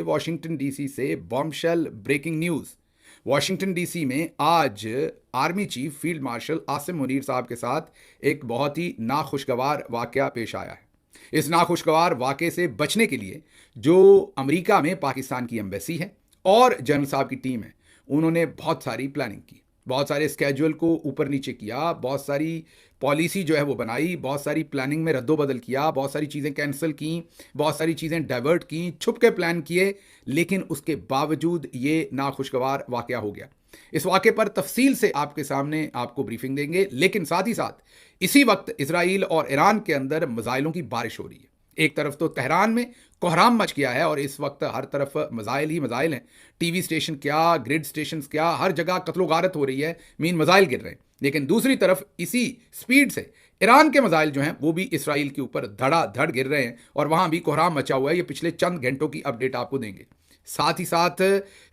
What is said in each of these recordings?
Washington DC से bombshell breaking news. Washington DC में आज army chief field marshal Asim Munir साहब के साथ एक बहुत ही नाखुशगवार वाकया पेश आया है। इस नाखुशगवार वाकये से बचने के लिए जो अमेरिका में पाकिस्तान की एम्बेसी है और जनरल साहब की टीम है, उन्होंने बहुत सारी प्लानिंग की, बहुत सारे स्केड्यूल को ऊपर नीचे किया, बहुत सारी पॉलिसी जो है वो बनाई, बहुत सारी प्लानिंग में रद्दोबदल किया, बहुत सारी चीज़ें कैंसिल की, बहुत सारी चीज़ें डाइवर्ट की, छुप के प्लान किए, लेकिन उसके बावजूद ये नाखुशगवार वाकया हो गया। इस वाक़े पर तफसील से आपके सामने आपको ब्रीफिंग देंगे, लेकिन साथ ही साथ इसी वक्त इसराइल और ईरान के अंदर मिसाइलों की बारिश हो रही है। एक तरफ तो तेहरान में कोहराम मच गया है और इस वक्त हर तरफ मिसाइल ही मिसाइल हैं। टीवी स्टेशन क्या, ग्रिड स्टेशन क्या, हर जगह कत्लो गारत हो रही है, मिसाइल गिर रहे हैं। लेकिन दूसरी तरफ इसी स्पीड से ईरान के मिसाइल जो हैं वो भी इसराइल के ऊपर धड़ाधड़ गिर रहे हैं और वहां भी कोहराम मचा हुआ है। ये पिछले चंद घंटों की अपडेट आपको देंगे। साथ ही साथ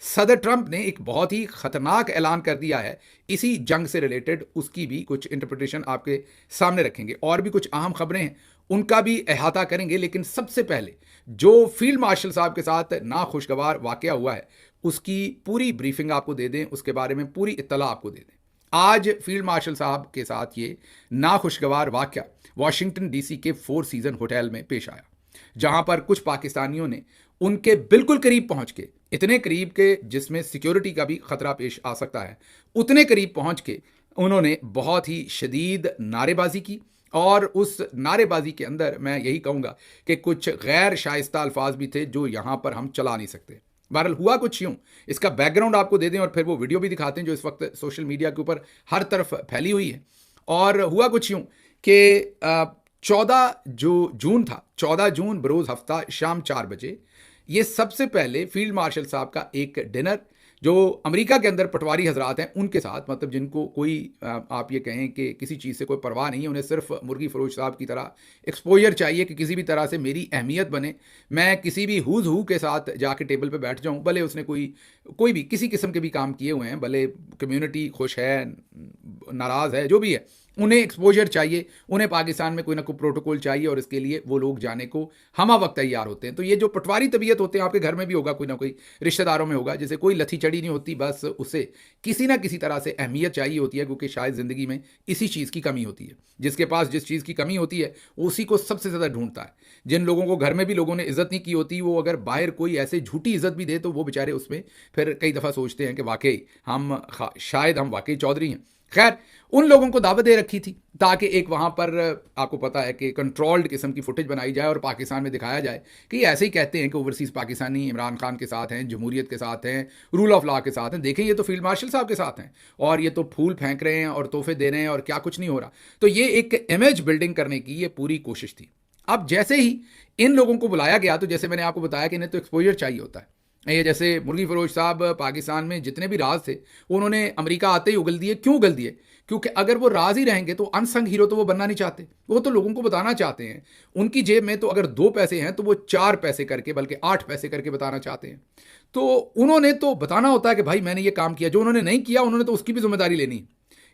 सदर ट्रंप ने एक बहुत ही खतरनाक ऐलान कर दिया है इसी जंग से रिलेटेड, उसकी भी कुछ इंटरप्रिटेशन आपके सामने रखेंगे और भी कुछ अहम खबरें हैं उनका भी अहाता करेंगे। लेकिन सबसे पहले जो फील्ड मार्शल साहब के साथ नाखुशगवार वाकया हुआ है उसकी पूरी ब्रीफिंग आपको दे दें, उसके बारे में पूरी इत्तला आपको दे दें। आज फील्ड मार्शल साहब के साथ ये नाखुशगवार वाकया वॉशिंगटन डीसी के फोर सीजन होटल में पेश आया, जहां पर कुछ पाकिस्तानियों ने उनके बिल्कुल करीब पहुंच के, इतने करीब के जिसमें सिक्योरिटी का भी खतरा पेश आ सकता है, उतने करीब पहुंच के उन्होंने बहुत ही शदीद नारेबाजी की। और उस नारेबाजी के अंदर मैं यही कहूंगा कि कुछ गैर शाइस्ता अल्फाज भी थे जो यहां पर हम चला नहीं सकते। बहरहाल हुआ कुछ यूं, इसका बैकग्राउंड आपको दे दें और फिर वो वीडियो भी दिखाते हैं जो इस वक्त सोशल मीडिया के ऊपर हर तरफ फैली हुई है। और हुआ कुछ यूं कि 14 जो जून था, 14 जून बरोज़ हफ्ता शाम 4 बजे ये सबसे पहले फील्ड मार्शल साहब का एक डिनर जो अमेरिका के अंदर पटवारी हजरात हैं उनके साथ, मतलब जिनको कोई आप ये कहें कि किसी चीज़ से कोई परवाह नहीं है, उन्हें सिर्फ मुर्गी फरोश साहब की तरह एक्सपोजर चाहिए कि किसी भी तरह से मेरी अहमियत बने, मैं किसी भी हुज़ हू के साथ जाके टेबल पे बैठ जाऊं, भले उसने कोई भी किसी किस्म के भी काम किए हुए हैं, भले कम्युनिटी खुश है, नाराज़ है, जो भी है, उन्हें एक्सपोजर चाहिए, उन्हें पाकिस्तान में कोई ना कोई प्रोटोकॉल चाहिए और इसके लिए वो लोग जाने को हमा वक्त तैयार होते हैं। तो ये जो पटवारी तबीयत होते हैं, आपके घर में भी होगा, कोई ना कोई रिश्तेदारों में होगा, जैसे कोई लथी चढ़ी नहीं होती, बस उसे किसी ना किसी तरह से अहमियत चाहिए होती है, क्योंकि शायद ज़िंदगी में इसी चीज़ की कमी होती है। जिसके पास जिस चीज़ की कमी होती है उसी को सबसे ज़्यादा ढूंढता है। जिन लोगों को घर में भी लोगों ने इज़्ज़त नहीं की होती, वो अगर बाहर कोई ऐसे झूठी इज़्ज़त भी दे तो वो बेचारे उसमें फिर कई दफ़ा सोचते हैं कि वाकई शायद हम वाकई चौधरी हैं। खैर, उन लोगों को दावत दे रखी थी ताकि एक वहाँ पर आपको पता है कि कंट्रोल्ड किस्म की फुटेज बनाई जाए और पाकिस्तान में दिखाया जाए कि ये ऐसे ही कहते हैं कि ओवरसीज़ पाकिस्तानी इमरान खान के साथ हैं, जमहूरियत के साथ हैं, रूल ऑफ लॉ के साथ हैं। देखें, ये तो फील्ड मार्शल साहब के साथ हैं और ये तो फूल फेंक रहे हैं और तोहफे दे रहे हैं और क्या कुछ नहीं हो रहा। तो ये एक इमेज बिल्डिंग करने की ये पूरी कोशिश थी। अब जैसे ही इन लोगों को बुलाया गया, तो जैसे मैंने आपको बताया कि इन्हें तो एक्सपोजर चाहिए होता है। ये जैसे मुर्गी फरोश साहब पाकिस्तान में जितने भी राज थे उन्होंने अमेरिका आते ही उगल दिए। क्यों उगल दिए? क्योंकि अगर वो राज ही रहेंगे तो अनसंग हीरो तो वो बनना नहीं चाहते, वो तो लोगों को बताना चाहते हैं। उनकी जेब में तो अगर 2 पैसे हैं तो वो 4 पैसे करके, बल्कि 8 पैसे करके बताना चाहते हैं। तो उन्होंने तो बताना होता है कि भाई मैंने ये काम किया। जो उन्होंने नहीं किया उन्होंने तो उसकी भी जिम्मेदारी लेनी।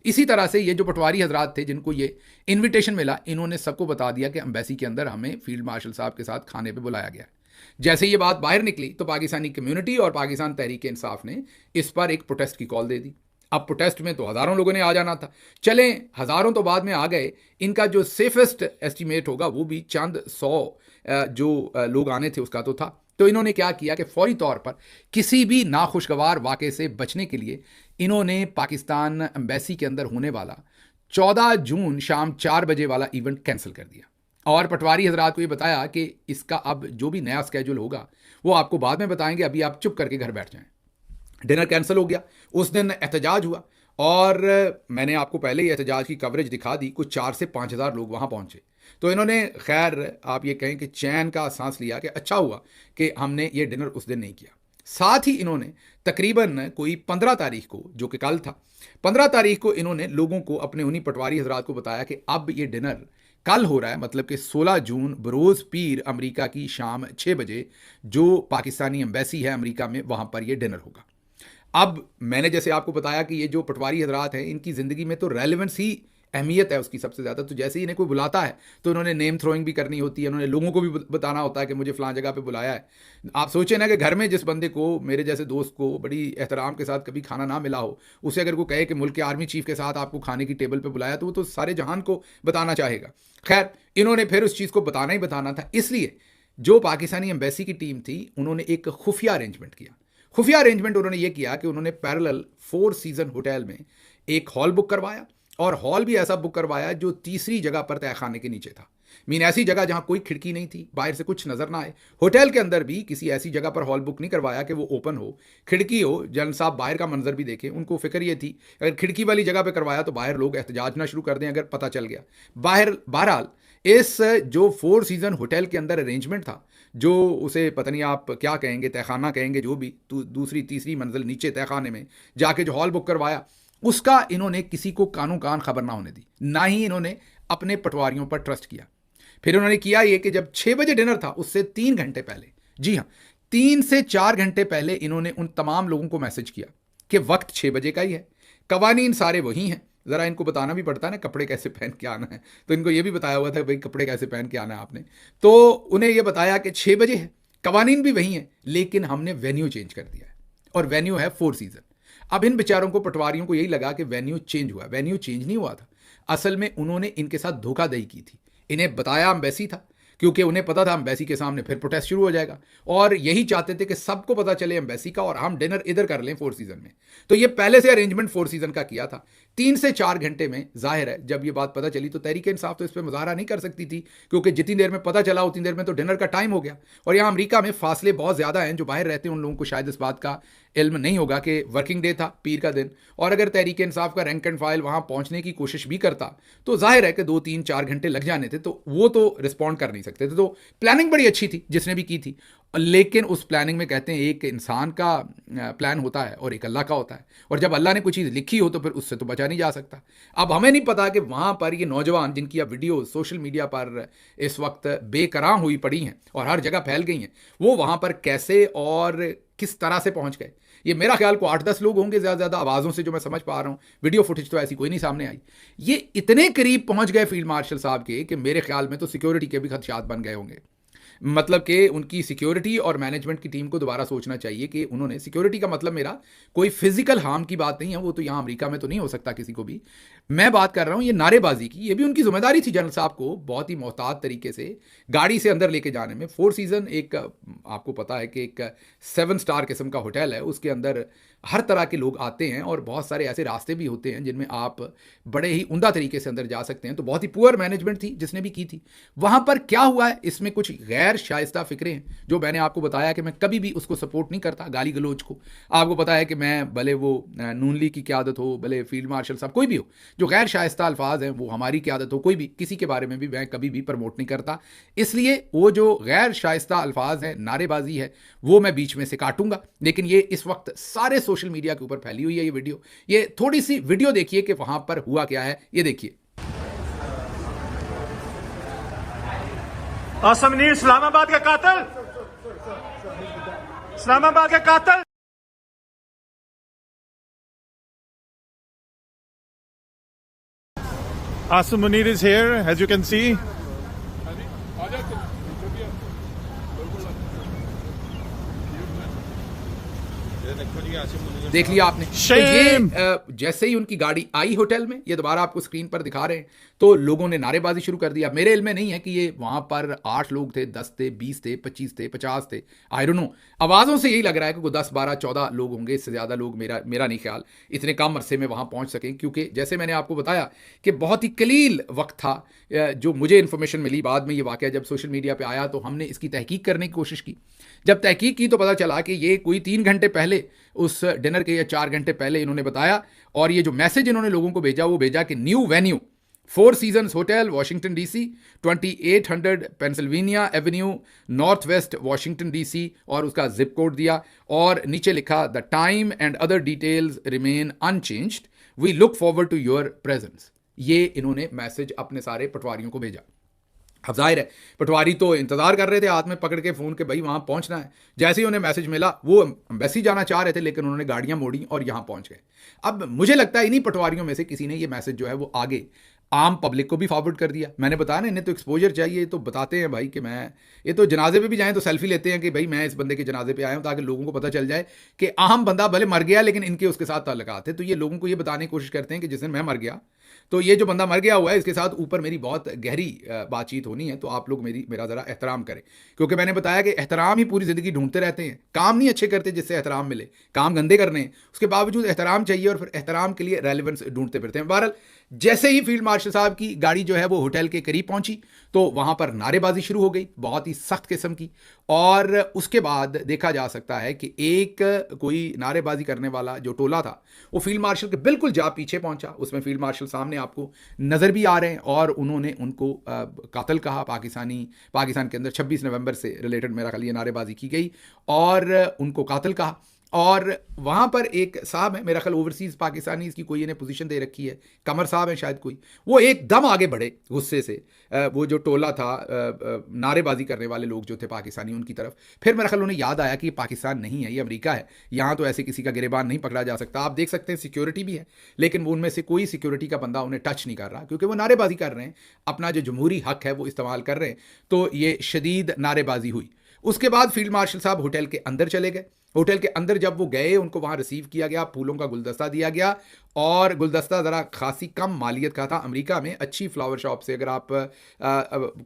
इसी तरह से ये जो पटवारी हजरात थे जिनको ये इन्विटेशन मिला, इन्होंने सबको बता दिया कि एम्बेसी के अंदर हमें फील्ड मार्शल साहब के साथ खाने पर बुलाया गया है। जैसे ये बात बाहर निकली तो पाकिस्तानी कम्युनिटी और पाकिस्तान तहरीक इंसाफ ने इस पर एक प्रोटेस्ट की कॉल दे दी। अब प्रोटेस्ट में तो हज़ारों लोगों ने आ जाना था, चलें हज़ारों तो बाद में आ गए, इनका जो सेफेस्ट एस्टीमेट होगा वो भी चंद 100 जो लोग आने थे उसका तो था। तो इन्होंने क्या किया कि फौरी तौर पर किसी भी नाखुशगवार वाक़े से बचने के लिए इन्होंने पाकिस्तान एम्बेसी के अंदर होने वाला 14 जून शाम 4 बजे वाला इवेंट कैंसिल कर दिया और पटवारी हजरात को ये बताया कि इसका अब जो भी नया स्केड्यूल होगा वो आपको बाद में बताएंगे, अभी आप चुप करके घर बैठ जाएं। डिनर कैंसिल हो गया। उस दिन एहतजाज हुआ और मैंने आपको पहले ही एहतजाज की कवरेज दिखा दी। कुछ 4 से 5 हज़ार लोग वहाँ पहुँचे। तो इन्होंने खैर आप ये कहें कि चैन का सांस लिया कि अच्छा हुआ कि हमने ये डिनर उस दिन नहीं किया। साथ ही इन्होंने तकरीबन कोई 15 तारीख को, जो कि कल था, 15 तारीख को इन्होंने लोगों को, अपने उन्हीं पटवारी हजरात को बताया कि अब ये डिनर कल हो रहा है, मतलब कि 16 जून बरोज़ पीर अमेरिका की शाम 6 बजे जो पाकिस्तानी एम्बेसी है अमेरिका में, वहाँ पर ये डिनर होगा। अब मैंने जैसे आपको बताया कि ये जो पटवारी हजरात हैं इनकी ज़िंदगी में तो रेलेवेंस ही अहमियत है उसकी सबसे ज़्यादा। तो जैसे ही इन्हें कोई बुलाता है तो इन्होंने नेम थ्रोइंग भी करनी होती है, उन्होंने लोगों को भी बताना होता है कि मुझे फ़लाँ जगह पे बुलाया है। आप सोचें ना कि घर में जिस बंदे को, मेरे जैसे दोस्त को बड़ी एहतराम के साथ कभी खाना ना मिला हो, उसे अगर कोई कहे कि मुल्क के आर्मी चीफ के साथ आपको खाने की टेबल पर बुलाया, तो वो तो सारे जहान को बताना चाहेगा। खैर, इन्होंने फिर उस चीज़ को बताना ही बताना था, इसलिए जो पाकिस्तानी एम्बेसी की टीम थी उन्होंने एक खुफिया अरेंजमेंट किया। खुफिया अरेंजमेंट उन्होंने ये किया कि उन्होंने पैरेलल 4 सीज़न होटल में एक हॉल बुक करवाया, और हॉल भी ऐसा बुक करवाया जो तीसरी जगह पर तहखाने के नीचे था। मीन ऐसी जगह जहां कोई खिड़की नहीं थी, बाहर से कुछ नजर ना आए। होटल के अंदर भी किसी ऐसी जगह पर हॉल बुक नहीं करवाया कि वो ओपन हो, खिड़की हो, जन साहब बाहर का मंजर भी देखें। उनको फिक्र ये थी अगर खिड़की वाली जगह पर करवाया तो बाहर लोग एहतजाज ना शुरू कर दें अगर पता चल गया। बहरहाल इस जो 4 सीज़न होटल के अंदर अरेंजमेंट था, जो उसे पता नहीं आप क्या कहेंगे, तहखाना कहेंगे, जो भी, दूसरी तीसरी मंजिल नीचे तहखाने में जाके जो हॉल बुक करवाया, उसका इन्होंने किसी को कानों कान खबर ना होने दी, ना ही इन्होंने अपने पटवारियों पर ट्रस्ट किया। फिर उन्होंने किया ये कि जब 6 बजे डिनर था उससे 3 घंटे पहले, जी हाँ, 3 से 4 घंटे पहले इन्होंने उन तमाम लोगों को मैसेज किया कि वक्त 6 बजे का ही है, कवानीन सारे वही हैं। ज़रा इनको बताना भी पड़ता है ना कपड़े कैसे पहन के आना है, तो इनको ये भी बताया हुआ था भाई कपड़े कैसे पहन के आना है आपने। तो उन्हें ये बताया कि 6 बजे है, कवानीन भी वही है, लेकिन हमने वेन्यू चेंज कर दिया है, और वेन्यू है 4 सीज़न। अब इन बेचारों को, पटवारियों को यही लगा कि वेन्यू चेंज हुआ। वेन्यू चेंज नहीं हुआ था, असल में उन्होंने इनके साथ धोखाधड़ी की थी। इन्हें बताया एम्बेसी था, क्योंकि उन्हें पता था एम्बेसी के सामने फिर प्रोटेस्ट शुरू हो जाएगा, और यही चाहते थे कि सबको पता चले एम्बेसी का, और हम डिनर इधर कर लें 4 सीज़न में। तो ये पहले से अरेंजमेंट 4 सीज़न का किया था। 3 से 4 घंटे में, जाहिर है जब ये बात पता चली तो तहरीक इंसाफ तो इस पर मुजाहरा नहीं कर सकती थी, क्योंकि जितनी देर में पता चला उतनी देर में तो डिनर का टाइम हो गया। और यहाँ अमेरिका में फासले बहुत ज़्यादा हैं, जो बाहर रहते हैं उन लोगों को शायद इस बात का इल्म नहीं होगा कि वर्किंग डे था, पीर का दिन, और अगर तहरीक इंसाफ का रैंक एंड फाइल वहाँ पहुँचने की कोशिश भी करता तो जाहिर है कि 2-3-4 घंटे लग जाने थे, तो वो तो रिस्पॉन्ड कर नहीं सकते थे। तो प्लानिंग बड़ी अच्छी थी जिसने भी की थी, लेकिन उस प्लानिंग में कहते हैं एक इंसान का प्लान होता है और एक अल्लाह का होता है, और जब अल्लाह ने कोई चीज़ लिखी हो तो फिर उससे तो बचा नहीं जा सकता। अब हमें नहीं पता कि वहाँ पर ये नौजवान जिनकी अब वीडियो सोशल मीडिया पर इस वक्त बेकरां हुई पड़ी हैं और हर जगह फैल गई हैं, वो वहाँ पर कैसे और किस तरह से पहुँच गए। ये मेरा ख्याल को 8-10 लोग होंगे ज़्यादा आवाज़ों से, जो मैं समझ पा रहा हूँ। वीडियो फुटेज तो ऐसी कोई नहीं सामने आई। ये इतने करीब पहुँच गए फील्ड मार्शल साहब के कि मेरे ख्याल में तो सिक्योरिटी के भी खदशात बन गए होंगे। मतलब कि उनकी सिक्योरिटी और मैनेजमेंट की टीम को दोबारा सोचना चाहिए कि उन्होंने, सिक्योरिटी का मतलब मेरा कोई फिजिकल हार्म की बात नहीं है, वो तो यहाँ अमेरिका में तो नहीं हो सकता किसी को भी। मैं बात कर रहा हूँ ये नारेबाजी की, ये भी उनकी जिम्मेदारी थी जनरल साहब को बहुत ही मोहतात तरीके से गाड़ी से अंदर लेके जाने में। 4 सीज़न एक, आपको पता है कि एक 7 स्टार किस्म का होटल है, उसके अंदर हर तरह के लोग आते हैं, और बहुत सारे ऐसे रास्ते भी होते हैं जिनमें आप बड़े ही उम्दा तरीके से अंदर जा सकते हैं। तो बहुत ही पुअर मैनेजमेंट थी जिसने भी की थी। वहाँ पर क्या हुआ है, इसमें कुछ गैर शाइस्ता फिक्रें हैं, जो मैंने आपको बताया कि मैं कभी भी उसको सपोर्ट नहीं करता, गाली गलोच को। आपको पता है कि मैं, भले वो नून लीग की क़यादत हो, भले फील्ड मार्शल साहब, कोई भी हो, जो गैर शाइस्ता अल्फाज हैं वो हमारी क़यादत हो, कोई भी, किसी के बारे में भी मैं कभी भी प्रमोट नहीं करता। इसलिए वो जो गैर शाइस्ता अल्फाज हैं, नारेबाजी है, वो मैं बीच में से काटूंगा। लेकिन ये इस वक्त सारे सोशल मीडिया के ऊपर फैली हुई है ये वीडियो। ये थोड़ी सी वीडियो देखिए कि वहां पर हुआ क्या है, ये देखिए। आसिम मुनीर इस्लामाबाद का कातिल, इस्लामाबाद का कातिल। Asim Munir is here, as you can see. देख लिया आपने। तो ये जैसे ही उनकी गाड़ी आई होटल में, ये दोबारा आपको स्क्रीन पर दिखा रहे हैं, तो लोगों ने नारेबाजी शुरू कर दिया। मेरे इल्म में नहीं है कि ये वहाँ पर 8 लोग थे, 10 थे, 20 थे, 25 थे, 50 थे, आई डोंट नो। आवाज़ों से यही लग रहा है कि कोई 10, 12, 14 लोग होंगे, इससे ज़्यादा लोग मेरा नहीं ख्याल इतने कम अरसे में वहाँ पहुँच सकें, क्योंकि जैसे मैंने आपको बताया कि बहुत ही कलील वक्त था जो मुझे इन्फॉर्मेशन मिली। बाद में ये वाक़या जब सोशल मीडिया पर आया तो हमने इसकी तहकीक करने की कोशिश की। जब तहकीक की तो पता चला कि ये कोई 3 घंटे पहले, उस डिनर के या 4 घंटे पहले इन्होंने बताया, और ये जो मैसेज इन्होंने लोगों को भेजा वो भेजा कि new venue 4 seasons hotel, Washington DC, 2800 Pennsylvania avenue, north west Washington DC, और उसका जिप कोड दिया, और नीचे लिखा the time and other details remain unchanged, we look forward to your presence. ये इन्होंने मैसेज अपने सारे पटवारियों को भेजा। अब जाहिर है पटवारी तो इंतज़ार कर रहे थे हाथ में पकड़ के फ़ोन के, भाई वहाँ पहुँचना है। जैसे ही उन्हें मैसेज मिला, वो एम्बेसी जाना चाह रहे थे, लेकिन उन्होंने गाड़ियाँ मोड़ी और यहाँ पहुँच गए। अब मुझे लगता है इन्हीं पटवारियों में से किसी ने ये मैसेज जो है वो आगे आम पब्लिक को भी फॉरवर्ड कर दिया। मैंने बताया ना, इन्हें तो एक्सपोजर चाहिए, तो बताते हैं भाई कि मैं, ये तो जनाजे पे भी जाएं तो सेल्फी लेते हैं कि भाई मैं इस बंदे के जनाजे पे आया हूं, ताकि लोगों को पता चल जाए कि अहम बंदा भले मर गया लेकिन इनके उसके साथ ताल्लुकात है। तो ये लोगों को ये बताने की कोशिश करते हैं कि जिस दिन मैं मर गया तो ये जो बंदा मर गया हुआ है इसके साथ ऊपर मेरी बहुत गहरी बातचीत होनी है, तो आप लोग मेरा ज़रा एहतराम करें। क्योंकि मैंने बताया कि एहतराम ही पूरी ज़िंदगी ढूंढते रहते हैं, काम नहीं अच्छे करते जिससे एहतराम मिले, काम गंदे करने हैं, उसके बावजूद एहतराम चाहिए और फिर एहतराम के लिए रेलिवेंस ढूंढते फिरते हैं। बहरहाल जैसे ही फील्ड मार्शल साहब की गाड़ी जो है वो होटल के करीब पहुंची तो वहां पर नारेबाजी शुरू हो गई, बहुत ही सख्त किस्म की। और उसके बाद देखा जा सकता है कि एक कोई नारेबाजी करने वाला जो टोला था वो फील्ड मार्शल के बिल्कुल जा पीछे पहुंचा। उसमें फील्ड मार्शल सामने आपको नजर भी आ रहे हैं और उन्होंने उनको कातिल कहा। पाकिस्तान के अंदर 26 नवंबर से रिलेटेड मेरा ख्याल ये नारेबाजी की गई और उनको कातिल कहा। और वहाँ पर एक साहब है, मेरा ख्याल ओवरसीज़ पाकिस्तानी इसकी कोई इन्हें पोजीशन दे रखी है, कमर साहब है शायद कोई, वो एकदम आगे बढ़े गुस्से से, वो जो टोला था नारेबाजी करने वाले लोग जो थे पाकिस्तानी उनकी तरफ। फिर मेरा ख्याल उन्हें याद आया कि ये पाकिस्तान नहीं है, ये अमेरिका है, यहाँ तो ऐसे किसी का गिरेबान नहीं पकड़ा जा सकता। आप देख सकते हैं सिक्योरिटी भी है लेकिन वो उनमें से कोई सिक्योरिटी का बंदा उन्हें टच नहीं कर रहा क्योंकि वो नारेबाजी कर रहे हैं, अपना जो जमहूरी हक है वो इस्तेमाल कर रहे हैं। तो ये शदीद नारेबाजी हुई। उसके बाद फील्ड मार्शल साहब होटल के अंदर चले गए। होटल के अंदर जब वो गए उनको वहाँ रिसीव किया गया, फूलों का गुलदस्ता दिया गया और गुलदस्ता ज़रा खासी कम मालियत का था। अमेरिका में अच्छी फ्लावर शॉप से अगर आप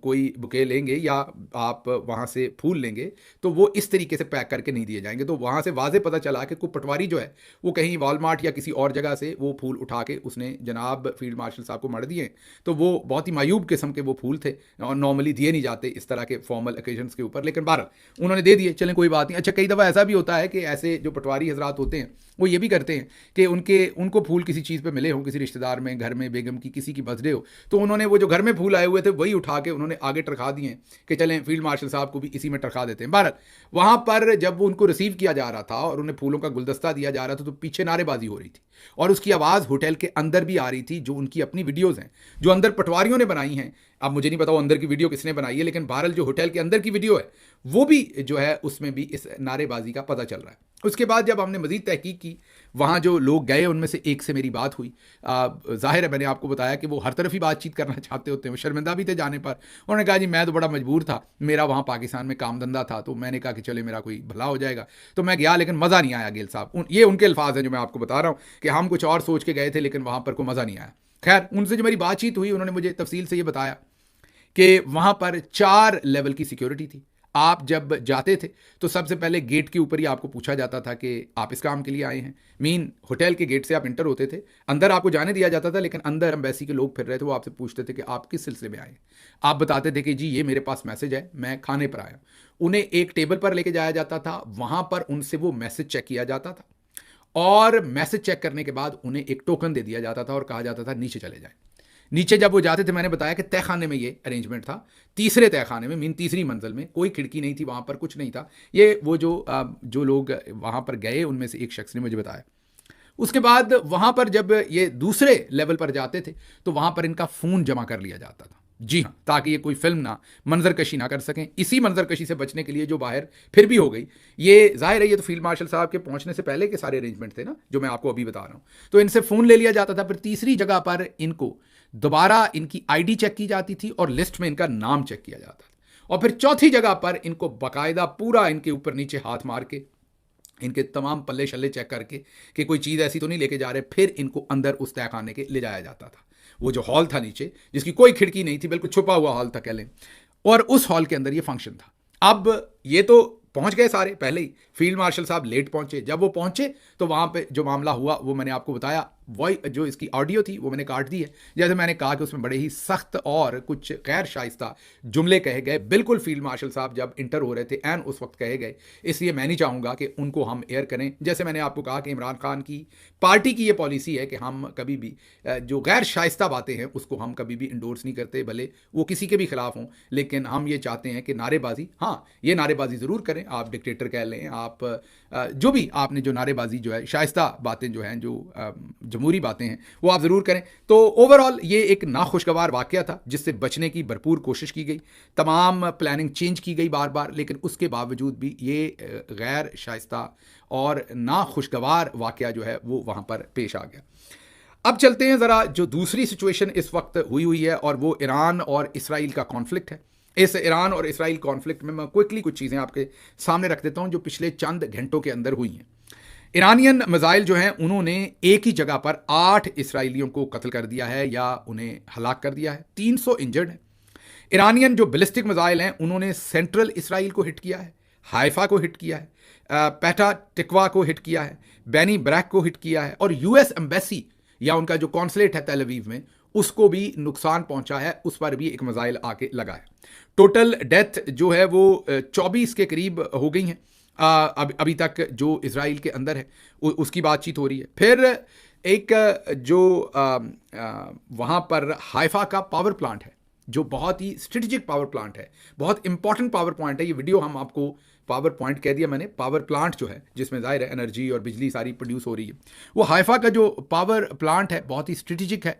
कोई बुके लेंगे या आप वहाँ से फूल लेंगे तो वो इस तरीके से पैक करके नहीं दिए जाएंगे। तो वहाँ से वाज़े पता चला कि कोई पटवारी जो है वो कहीं वॉलमार्ट या किसी और जगह से वो फूल उठा के उसने जनाब फील्ड मार्शल साहब को मर दिए। तो वो बहुत ही मायूब किस्म के वो फूल थे और नॉर्मली दिए नहीं जाते इस तरह के फॉर्मल ओकेजन्स के ऊपर, लेकिन बहरहाल उन्होंने दे दिए, चलें कोई बात नहीं। अच्छा, कई दफ़ा ऐसा भी होता है कि ऐसे जो पटवारी हजरात होते हैं वो ये भी करते हैं कि उनको फूल किसी चीज़ पे मिले हों, किसी रिश्तेदार में, घर में, बेगम की किसी की बर्थडे हो, तो उन्होंने वो जो घर में फूल आए हुए थे वही उठा के उन्होंने आगे टरखा दिए हैं कि चलें फील्ड मार्शल साहब को भी इसी में टरखा देते हैं। बहरहाल वहाँ पर जब वो उनको रिसीव किया जा रहा था और उन्हें फूलों का गुलदस्ता दिया जा रहा था तो पीछे नारेबाजी हो रही थी और उसकी आवाज़ होटल के अंदर भी आ रही थी। जो उनकी अपनी वीडियोज़ हैं जो अंदर पटवारियों ने बनाई हैं, अब मुझे नहीं पता वो अंदर की वीडियो किसने बनाई है, लेकिन बहरहाल जो होटल के अंदर की वीडियो है वो भी जो है उसमें भी इस नारेबाजी का पता चल रहा है। उसके बाद जब हमने मज़ीद तहकीक की, वहाँ जो लोग गए उनमें से एक से मेरी बात हुई। ज़ाहिर है मैंने आपको बताया कि वो हर तरफ ही बातचीत करना चाहते होते हैं, वो शर्मिंदा भी थे जाने पर। उन्होंने कहा जी मैं तो बड़ा मजबूर था, मेरा वहाँ पाकिस्तान में काम धंधा था, तो मैंने कहा कि चले मेरा कोई भला हो जाएगा, तो मैं गया, लेकिन मज़ा नहीं आया। गिल साहब ये उनके अल्फाज हैं जो मैं आपको बता रहा हूँ कि हम कुछ और सोच के गए थे लेकिन वहाँ पर कोई मज़ा नहीं आया। खैर उनसे जो मेरी बातचीत हुई उन्होंने मुझे तफसील से ये बताया कि वहाँ पर 4 लेवल की सिक्योरिटी थी। आप जब जाते थे तो सबसे पहले गेट के ऊपर ही आपको पूछा जाता था कि आप इस काम के लिए आए हैं। होटल के गेट से आप इंटर होते थे, अंदर आपको जाने दिया जाता था, लेकिन अंदर एम्बेसी के लोग फिर रहे थे, वो आपसे पूछते थे कि आप किस सिलसिले में आए। आप बताते थे कि जी ये मेरे पास मैसेज है, मैं खाने पर आया। उन्हें एक टेबल पर लेके जाया जाता था, वहाँ पर उनसे वो मैसेज चेक किया जाता था और मैसेज चेक करने के बाद उन्हें एक टोकन दे दिया जाता था और कहा जाता था नीचे चले जाएं। नीचे जब वो जाते थे, मैंने बताया कि तहखाने में ये अरेंजमेंट था, तीसरे तहखाने में, तीसरी मंजिल में, कोई खिड़की नहीं थी, वहाँ पर कुछ नहीं था। ये वो जो लोग वहाँ पर गए उनमें से एक शख्स ने मुझे बताया। उसके बाद वहाँ पर जब ये दूसरे लेवल पर जाते थे तो वहाँ पर इनका फ़ोन जमा कर लिया जाता था। जी हाँ, ताकि ये कोई फिल्म ना मंजरकशी ना कर सकें। इसी मंजरकशी से बचने के लिए जो बाहर फिर भी हो गई, ये जाहिर है ये तो फील्ड मार्शल साहब के पहुंचने से पहले के सारे अरेंजमेंट थे ना जो मैं आपको अभी बता रहा हूँ। तो इनसे फ़ोन ले लिया जाता था। फिर तीसरी जगह पर इनको दोबारा इनकी आईडी चेक की जाती थी और लिस्ट में इनका नाम चेक किया जाता था। और फिर चौथी जगह पर इनको बाकायदा पूरा इनके ऊपर नीचे हाथ मार के इनके तमाम पल्ले शल्ले चेक करके कि कोई चीज़ ऐसी तो नहीं लेके जा रहे, फिर इनको अंदर उस तहखाने के ले जाया जाता था। वो जो हॉल था नीचे, जिसकी कोई खिड़की नहीं थी, बिल्कुल छुपा हुआ हॉल था कह लें, और उस हॉल के अंदर ये फंक्शन था। अब ये तो पहुंच गए सारे पहले ही, फील्ड मार्शल साहब लेट पहुंचे। जब वो पहुंचे तो वहाँ पे जो मामला हुआ वो मैंने आपको बताया। वही जो इसकी ऑडियो थी वो मैंने काट दी है। जैसे मैंने कहा कि उसमें बड़े ही सख्त और कुछ गैर शाइस्ता जुमले कहे गए, बिल्कुल फील्ड मार्शल साहब जब इंटर हो रहे थे एन उस वक्त कहे गए। इसलिए मैं नहीं चाहूँगा कि उनको हम एयर करें। जैसे मैंने आपको कहा कि इमरान खान की पार्टी की ये पॉलिसी है कि हम कभी भी जो गैर शाइस्ता बातें हैं उसको हम कभी भी इंडोर्स नहीं करते, भले वो किसी के भी खिलाफ हों। लेकिन हम ये चाहते हैं कि नारेबाजी, हाँ ये नारेबाजी ज़रूर करें, आप डिक्टेटर कह लें, आप जो भी आपने जो नारेबाजी जो है, शाइस्ता बातें जो हैं, जो जमहूरी बातें हैं, वो आप ज़रूर करें। तो ओवरऑल ये एक नाखुशगवार वाक़या था जिससे बचने की भरपूर कोशिश की गई, तमाम प्लानिंग चेंज की गई बार बार, लेकिन उसके बावजूद भी ये गैर शाइस्ता और नाखुशगवार वाक़या जो है वो वहाँ पर पेश आ गया। अब चलते हैं ज़रा जो दूसरी सिचुएशन इस वक्त हुई है, और वो ईरान और इसराइल का कॉन्फ्लिक्ट है। इस ईरान और इसराइल कॉन्फ्लिक्ट में मैं क्विकली कुछ चीज़ें आपके सामने रख देता हूं जो पिछले चंद घंटों के अंदर हुई हैं। ईरानियन मिसाइल जो हैं उन्होंने एक ही जगह पर 8 इसराइलियों को कत्ल कर दिया है या उन्हें हलाक कर दिया है, 300 इंजर्ड हैं। ईरानियन जो बैलिस्टिक मिसाइल हैं उन्होंने सेंट्रल इसराइल को हिट किया है, हाइफा को हिट किया है, पेटा टिकवा को हिट किया है, बैनी ब्रैक को हिट किया है, और यूएस एम्बेसी या उनका जो कॉन्सुलेट है तेल अवीव में उसको भी नुकसान पहुंचा है, उस पर भी एक मिसाइल आके लगा है। टोटल डेथ जो है वो 24 के करीब हो गई हैं अभी तक जो इसराइल के अंदर है, उसकी बातचीत हो रही है। फिर एक जो वहाँ पर हाइफा का पावर प्लांट है जो बहुत ही स्ट्रेटेजिक पावर प्लांट है, बहुत इंपॉर्टेंट पावर प्लांट है। ये वीडियो हम आपको पावर पॉइंट कह दिया मैंने, पावर प्लांट जो है जिसमें जाहिर है एनर्जी और बिजली सारी प्रोड्यूस हो रही है, वो हाइफा का जो पावर प्लांट है बहुत ही स्ट्रेटेजिक है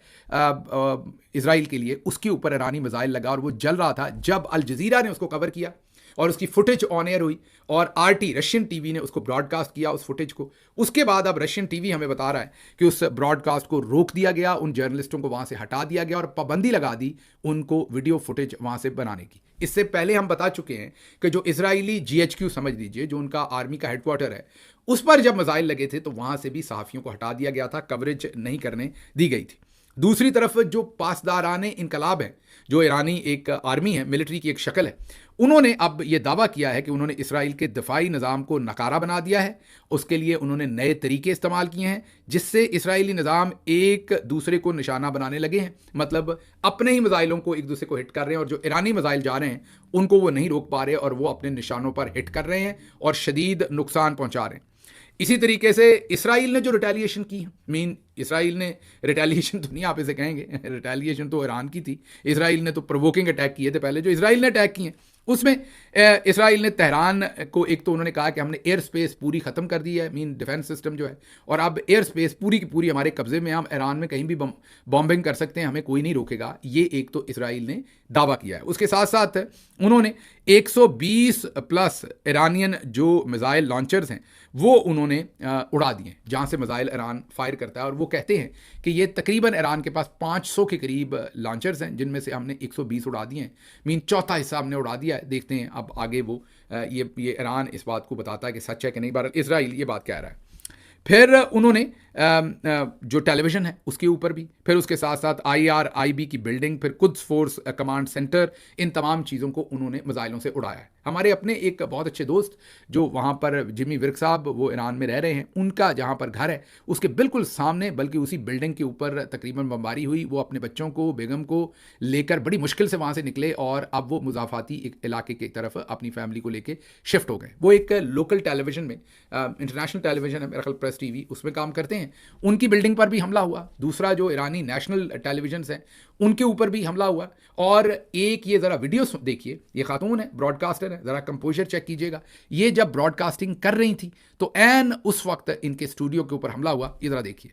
इसराइल के लिए। उसके ऊपर ईरानी मिसाइल लगा और वो जल रहा था जब अल जजीरा ने उसको कवर किया और उसकी फुटेज ऑन एयर हुई और आरटी रशियन टीवी ने उसको ब्रॉडकास्ट किया उस फुटेज को। उसके बाद अब रशियन टीवी हमें बता रहा है कि उस ब्रॉडकास्ट को रोक दिया गया, उन जर्नलिस्टों को वहां से हटा दिया गया और पाबंदी लगा दी उनको वीडियो फुटेज वहां से बनाने की। इससे पहले हम बता चुके हैं कि जो इजरायली GHQ समझ लीजिए, जो उनका आर्मी का हेडक्वार्टर है, उस पर जब मिसाइल लगे थे तो वहां से भी सहाफ़ियों को हटा दिया गया था, कवरेज नहीं करने दी गई थी। दूसरी तरफ जो पासदाराने इनकलाब है, जो ईरानी एक आर्मी है, मिलिट्री की एक शक्ल है, उन्होंने अब यह दावा किया है कि उन्होंने इसराइल के दिफाई निज़ाम को नकारा बना दिया है। उसके लिए उन्होंने नए तरीके इस्तेमाल किए हैं जिससे इसराइली निज़ाम एक दूसरे को निशाना बनाने लगे हैं, मतलब अपने ही मिसाइलों को एक दूसरे को हिट कर रहे हैं और जो ईरानी मिसाइल जा रहे हैं उनको वो नहीं रोक पा रहे और वो अपने निशानों पर हिट कर रहे हैं और शदीद नुकसान पहुंचा रहे हैं। इसी तरीके से इसराइल ने जो रिटेलिएशन की, इसराइल ने रिटेलिएशन तो नहीं आप इसे कहेंगे, रिटेलिएशन तो ईरान की थी। इसराइल ने तो प्रोवोकिंग अटैक किए थे पहले, जो इसराइल ने अटैक किए उसमें इसराइल ने तेहरान को, एक तो उन्होंने कहा कि हमने एयर स्पेस पूरी ख़त्म कर दी है, डिफेंस सिस्टम जो है, और अब एयर स्पेस पूरी की पूरी हमारे कब्जे में, हम ईरान में कहीं भी बॉम्बिंग कर सकते हैं, हमें कोई नहीं रोकेगा। ये एक तो इसराइल ने दावा किया है। उसके साथ साथ उन्होंने 120 प्लस ईरानियन जो मिसाइल लॉन्चर्स हैं वो उन्होंने उड़ा दिए जहाँ से मिसाइल ईरान फायर करता है, और वो कहते हैं कि ये तकरीबन ईरान के पास 500 के करीब लॉन्चर्स हैं जिनमें से हमने 120 उड़ा दिए हैं, चौथा हिस्सा हमने उड़ा दिया है। देखते हैं अब आगे वो ये ईरान इस बात को बताता है कि सच है कि नहीं, बार इसराइल ये बात कह रहा है। फिर उन्होंने जो टेलीविज़न है उसके ऊपर भी, फिर उसके साथ साथ IRIB की बिल्डिंग, फिर कुद्स फोर्स कमांड सेंटर, इन तमाम चीज़ों को उन्होंने मिसाइलों से उड़ाया है। हमारे अपने एक बहुत अच्छे दोस्त जो वहाँ पर जिमी विर्क साहब, वो ईरान में रह रहे हैं, उनका जहाँ पर घर है उसके बिल्कुल सामने, बल्कि उसी बिल्डिंग के ऊपर तकरीबन बमबारी हुई। वो अपने बच्चों को, बेगम को लेकर बड़ी मुश्किल से वहाँ से निकले और अब वो मुजाफाती एक इलाके की तरफ अपनी फैमिली को लेकर शिफ्ट हो गए। वो एक लोकल टेलीविज़न में, इंटरनेशनल टेलीविज़न है मेरा ख्याल, प्रेस TV, उसमें काम करते हैं। उनकी बिल्डिंग पर भी हमला हुआ। दूसरा जो ईरानी नेशनल टेलीविजन हैं उनके ऊपर भी हमला हुआ। और एक ये ज़रा वीडियो देखिए, ये खातून है, ब्रॉडकास्टर है, ज़रा कंपोजर चेक कीजिएगा। ये जब ब्रॉडकास्टिंग कर रही थी तो ऐन उस वक्त इनके स्टूडियो के ऊपर हमला हुआ। ये ज़रा देखिए।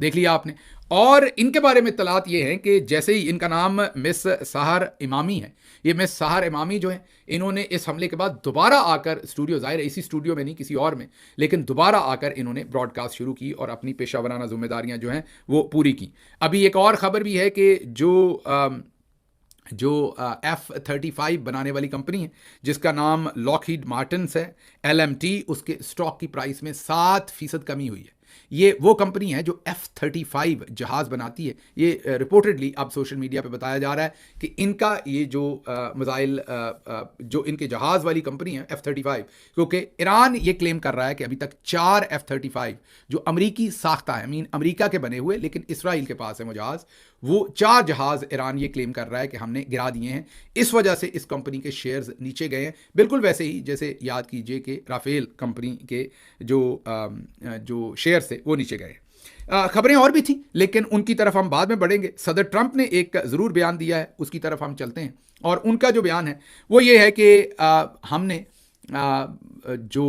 देख लिया आपने। और इनके बारे में तलात ये है कि जैसे ही इनका नाम मिस सहर इमामी है, ये मिस सहर इमामी जो है, इन्होंने इस हमले के बाद दोबारा आकर स्टूडियो, ज़ाहिर है इसी स्टूडियो में नहीं किसी और में, लेकिन दोबारा आकर इन्होंने ब्रॉडकास्ट शुरू की और अपनी पेशा वराना जिम्मेदारियां जो हैं वो पूरी की। अभी एक और ख़बर भी है कि जो F-35 बनाने वाली कंपनी है जिसका नाम लॉकहीड मार्टिन्स है, LMT, उसके स्टॉक की प्राइस में 7% कमी हुई है। ये वो कंपनी है जो F-35 जहाज़ बनाती है। ये रिपोर्टेडली अब सोशल मीडिया पे बताया जा रहा है कि इनका ये जो मिसाइल, जो इनके जहाज़ वाली कंपनी है F-35, क्योंकि ईरान ये क्लेम कर रहा है कि अभी तक 4 F-35 जो अमरीकी साख्ता है, अमरीका के बने हुए, लेकिन इसराइल के पास है वो जहाज़, वो 4 जहाज़ ईरान ये क्लेम कर रहा है कि हमने गिरा दिए हैं। इस वजह से इस कंपनी के शेयर्स नीचे गए हैं, बिल्कुल वैसे ही जैसे याद कीजिए कि राफेल कंपनी के जो शेयर्स थे वो नीचे गए। खबरें और भी थी लेकिन उनकी तरफ हम बाद में बढ़ेंगे। सदर ट्रंप ने एक ज़रूर बयान दिया है, उसकी तरफ हम चलते हैं। और उनका जो बयान है वो ये है कि हमने जो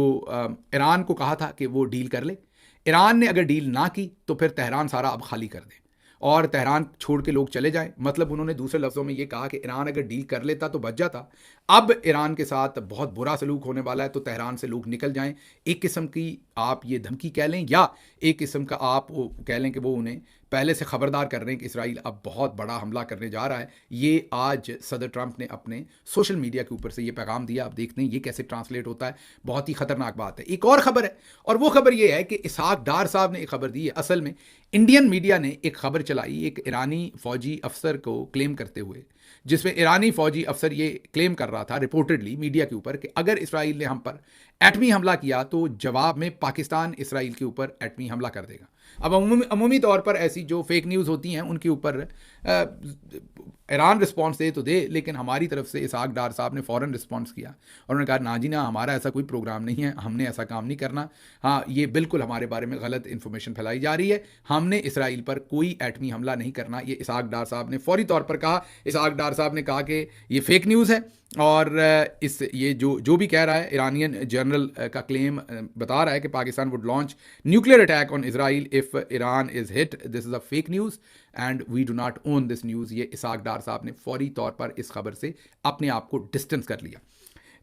ईरान को कहा था कि वो डील कर ले, ईरान ने अगर डील ना की तो फिर तेहरान सारा अब खाली कर दे। और तेहरान छोड़ के लोग चले जाएं। मतलब उन्होंने दूसरे लफ्ज़ों में ये कहा कि ईरान अगर डील कर लेता तो बच जाता, अब ईरान के साथ बहुत बुरा सलूक होने वाला है तो तेहरान से लोग निकल जाएं। एक किस्म की आप ये धमकी कह लें या एक किस्म का आप कह लें कि वो उन्हें पहले से खबरदार कर रहे हैं कि इसराइल अब बहुत बड़ा हमला करने जा रहा है। ये आज सदर ट्रंप ने अपने सोशल मीडिया के ऊपर से ये पैगाम दिया। आप देखते हैं ये कैसे ट्रांसलेट होता है, बहुत ही खतरनाक बात है। एक और खबर है, और वो खबर ये है कि इसहाक डार साहब ने एक खबर दी है। असल में इंडियन मीडिया ने एक खबर चलाई एक ईरानी फौजी अफसर को क्लेम करते हुए, जिसमें ईरानी फौजी अफसर ये क्लेम कर रहा था रिपोर्टेडली मीडिया के ऊपर कि अगर इसराइल ने हम पर एटमी हमला किया तो जवाब में पाकिस्तान इसराइल के ऊपर एटमी हमला कर देगा। अब अमूमी तौर पर ऐसी जो फेक न्यूज़ होती हैं उनके ऊपर ईरान रिस्पॉन्स दे तो दे, लेकिन हमारी तरफ से इसहाक डार साहब ने फ़ौरन रिस्पॉन्स किया और उन्होंने कहा ना जी ना, हमारा ऐसा कोई प्रोग्राम नहीं है, हमने ऐसा काम नहीं करना। हाँ, ये बिल्कुल हमारे बारे में गलत इन्फॉर्मेशन फैलाई जा रही है, हमने इसराइल पर कोई एटमी हमला नहीं करना। ये इसहाक डार साहब ने फौरी तौर पर कहा। इसहाक डार साहब ने कहा कि ये फेक न्यूज़ है और इस ये जो भी कह रहा है ईरानियन जनरल का क्लेम बता रहा है कि Pakistan would launch nuclear attack on Israel if Iran is hit, this is a fake news and we do not own this news. ये इसहाक डार साहब ने फौरी तौर पर इस खबर से अपने आप को डिस्टेंस कर लिया।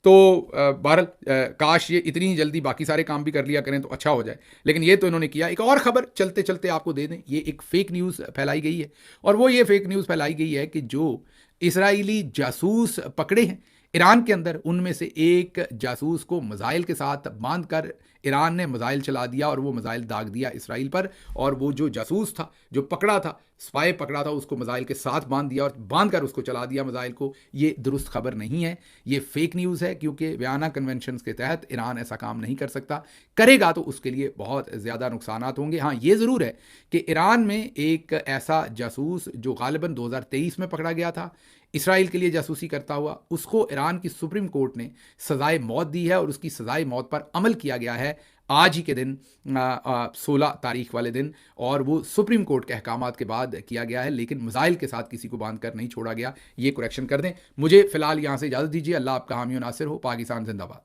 तो बहरहाल काश ये इतनी ही जल्दी बाकी सारे काम भी कर लिया करें तो अच्छा हो जाए, लेकिन ये तो इन्होंने किया। एक और खबर चलते चलते आपको दे दें, ये एक फ़ेक न्यूज़ फैलाई गई है और वो ये फ़ेक न्यूज़ फैलाई गई है कि जो इसराइली जासूस पकड़े हैं ईरान के अंदर, उनमें से एक जासूस को मिसाइल के साथ बांध कर ईरान ने मिसाइल चला दिया और वो मिसाइल दाग दिया इसराइल पर, और वो जो जासूस था जो पकड़ा था, स्पाई पकड़ा था, उसको मिसाइल के साथ बांध दिया और बांध कर उसको चला दिया मिसाइल को। ये दुरुस्त खबर नहीं है, ये फेक न्यूज़ है, क्योंकि वियना कन्वेंशन के तहत ईरान ऐसा काम नहीं कर सकता। करेगा तो उसके लिए बहुत ज़्यादा नुकसान होंगे। हाँ, ये ज़रूर है कि ईरान में एक ऐसा जासूस जो गालिबन 2023 में पकड़ा गया था इसराइल के लिए जासूसी करता हुआ, उसको ईरान की सुप्रीम कोर्ट ने सजाए मौत दी है और उसकी सजाए मौत पर अमल किया गया है आज ही के दिन 16 तारीख वाले दिन, और वो सुप्रीम कोर्ट के अहकामात के बाद किया गया है, लेकिन मिसाइल के साथ किसी को बांध कर नहीं छोड़ा गया। ये करेक्शन कर दें। मुझे फिलहाल यहाँ से इजाज़त दीजिए। अल्लाह आपका हामी और नासिर हो। पाकिस्तान जिंदाबाद।